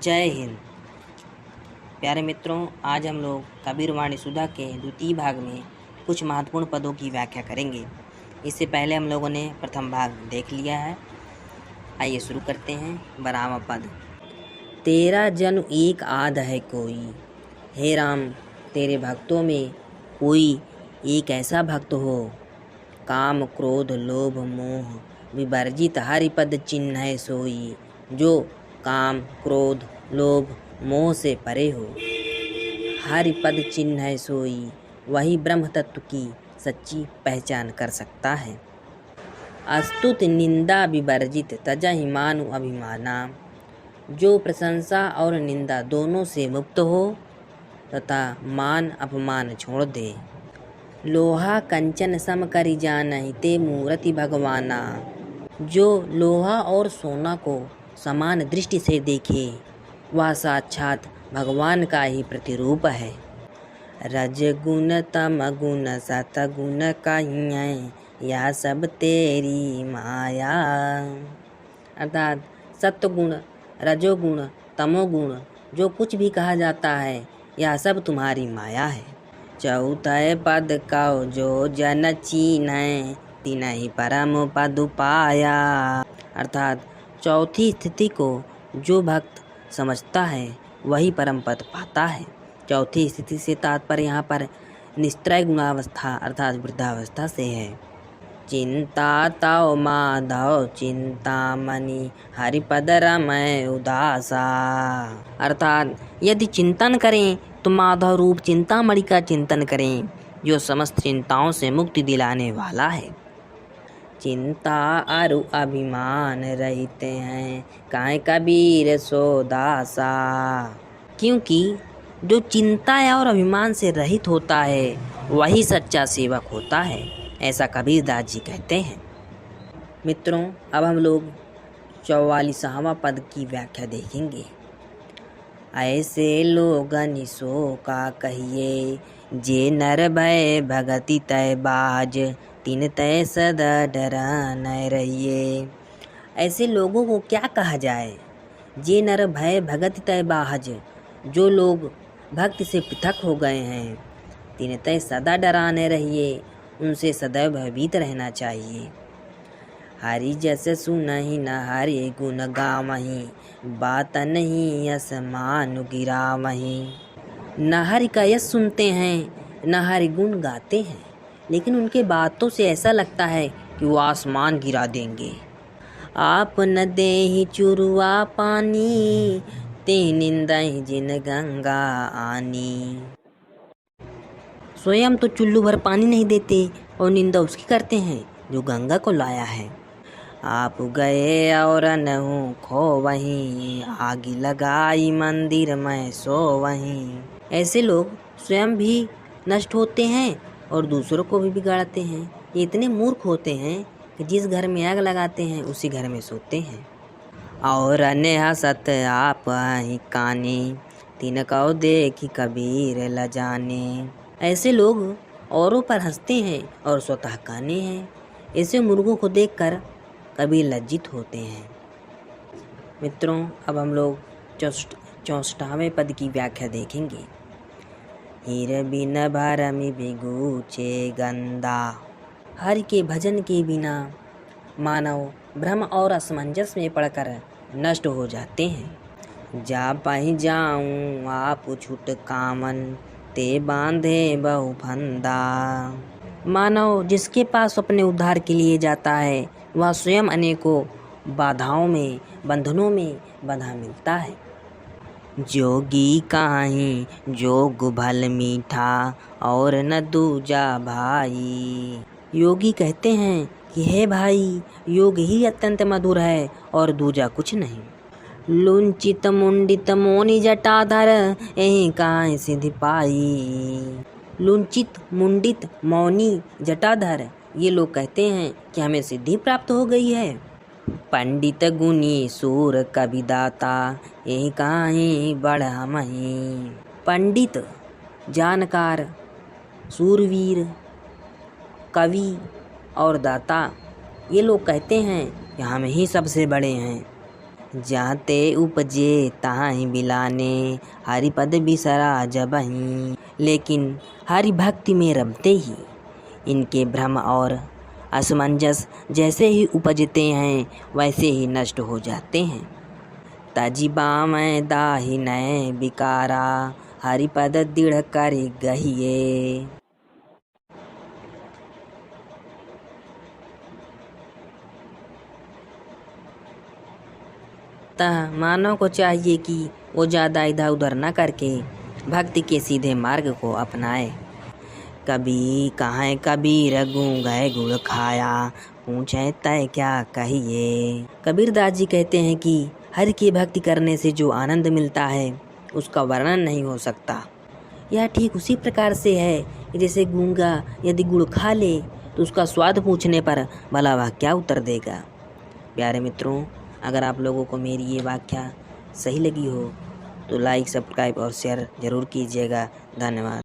जय हिंद। प्यारे मित्रों, आज हम लोग कबीर वाणी सुधा के द्वितीय भाग में कुछ महत्वपूर्ण पदों की व्याख्या करेंगे। इससे पहले हम लोगों ने प्रथम भाग देख लिया है। आइए शुरू करते हैं। 12वां पद। तेरा जन एक आध है कोई, हे राम तेरे भक्तों में कोई एक ऐसा भक्त हो, काम क्रोध लोभ मोह विवर्जित हरिपद चिन्ह है सोई, जो काम क्रोध लोभ मोह से परे हो। हरिपद चिन्ह है सोई, वही ब्रह्म तत्व की सच्ची पहचान कर सकता है। अस्तुत निंदा विवर्जित तजहि मानु अभिमाना, जो प्रशंसा और निंदा दोनों से मुक्त हो तथा मान अपमान छोड़ दे। लोहा कंचन सम करि जानहि ते मूर्ति भगवाना, जो लोहा और सोना को समान दृष्टि से देखे वह साक्षात भगवान का ही प्रतिरूप है। रजगुण तम गुण सतगुण कहियै, यह सब तेरी माया। अर्थात सत्वगुण रजोगुण तमोगुण जो कुछ भी कहा जाता है यह सब तुम्हारी माया है। चौथे पद कहो जो जन चीन्ह, तिनहि परम पद पाया। अर्थात चौथी स्थिति को जो भक्त समझता है वही परम पद पाता है। चौथी स्थिति से तात्पर्य यहाँ पर निस्त्रय गुणावस्था अर्थात वृद्धावस्था से है। चिंता तव माधव चिंतामणि हरिपद रमय उदासा। अर्थात यदि चिंतन करें तो माधव रूप चिंतामणि का चिंतन करें, जो समस्त चिंताओं से मुक्ति दिलाने वाला है। चिंता अरु अभिमान रहते हैं, काहे कबीर सो दासा। क्योंकि जो चिंता और अभिमान से रहित होता है वही सच्चा सेवक होता है, ऐसा कबीरदास जी कहते हैं। मित्रों, अब हम लोग 44वां पद की व्याख्या देखेंगे। ऐसे लोगन सो का कहिए, जे नर भय भगति तय बाज, तिन तय सदा डरा न रहिए। ऐसे लोगों को क्या कहा जाए? जे नर भय भगति तय बाज, जो लोग भक्ति से पृथक हो गए हैं। तिन तय सदा डरा न रहिए, उनसे सदैव भयभीत रहना चाहिए। हरि जस सुनहि न हरि गुण गावहि, बात नहीं यस मानु गिरावहि। न हरि का यश सुनते हैं न हरि गुण गाते हैं, लेकिन उनके बातों से ऐसा लगता है कि वो आसमान गिरा देंगे। आप न देहि चुरुआ पानी, ते निंदहि जिन गंगा आनी। स्वयं तो चुल्लू भर पानी नहीं देते और निंदा उसकी करते हैं जो गंगा को लाया है। आप गए और नहु खो वहीं, आगी लगाई मंदिर में सो वहीं। ऐसे लोग स्वयं भी नष्ट होते हैं और दूसरों को भी बिगाड़ते हैं। ये इतने मूर्ख होते हैं कि जिस घर में आग लगाते हैं उसी घर में सोते हैं। और अन्य हसत आप ही काने, तिनकौ देखी कबीर ल जाने। ऐसे लोग औरों पर हंसते हैं और स्वतः काने हैं। ऐसे मुर्गों को देखकर कबीर लज्जित होते हैं। मित्रों, अब हम लोग 64वें पद की व्याख्या देखेंगे। हीर बिन भरमि बिगूचे गंदा। हरि के भजन के बिना मानव भ्रम और असमंजस में पड़कर नष्ट हो जाते हैं। जा पाहि जाऊं आप छुट कामन, ते बांधे बहु फंदा। मानव जिसके पास अपने उद्धार के लिए जाता है वह स्वयं अनेकों बाधाओं में बंधनों में बंधा मिलता है। जोगी काहि जोग भल मीठा, और न दूजा भाई। योगी कहते हैं कि हे भाई, योग ही अत्यंत मधुर है और दूजा कुछ नहीं। लुंचित मुंडित मोनि जटाधर, एहि काहि सिद्धि पाई। लुंचित मुंडित मौनी जटाधर ये लोग कहते हैं कि हमें सिद्धि प्राप्त हो गई है। पंडित गुणी सूर कविदाता, यही काहि बढ़महि। पंडित जानकार सूरवीर कवि और दाता ये लोग कहते हैं कि हम ही सबसे बड़े हैं। जाते उपजे ताहि बिलाने, हरिपद बिसरा जबहीं। लेकिन हरि भक्ति में रमते ही इनके भ्रम और असमंजस जैसे ही उपजते हैं वैसे ही नष्ट हो जाते हैं। तजिबा में दाहि नय बिकारा, हरिपद दृढ़ कर गहिए। अतः मानव को चाहिए कि वो ज़्यादा इधर उधर न करके भक्ति के सीधे मार्ग को अपनाए। कभी कहाँ कबीर गूंगे गुड़ खाया, पूछे तय क्या कहिए। कबीरदास जी कहते हैं कि हरि की भक्ति करने से जो आनंद मिलता है उसका वर्णन नहीं हो सकता। यह ठीक उसी प्रकार से है कि जैसे गूंगा यदि गुड़ खा ले तो उसका स्वाद पूछने पर भला वह क्या उत्तर देगा। प्यारे मित्रों, अगर आप लोगों को मेरी ये व्याख्या सही लगी हो तो लाइक, सब्सक्राइब और शेयर ज़रूर कीजिएगा। धन्यवाद।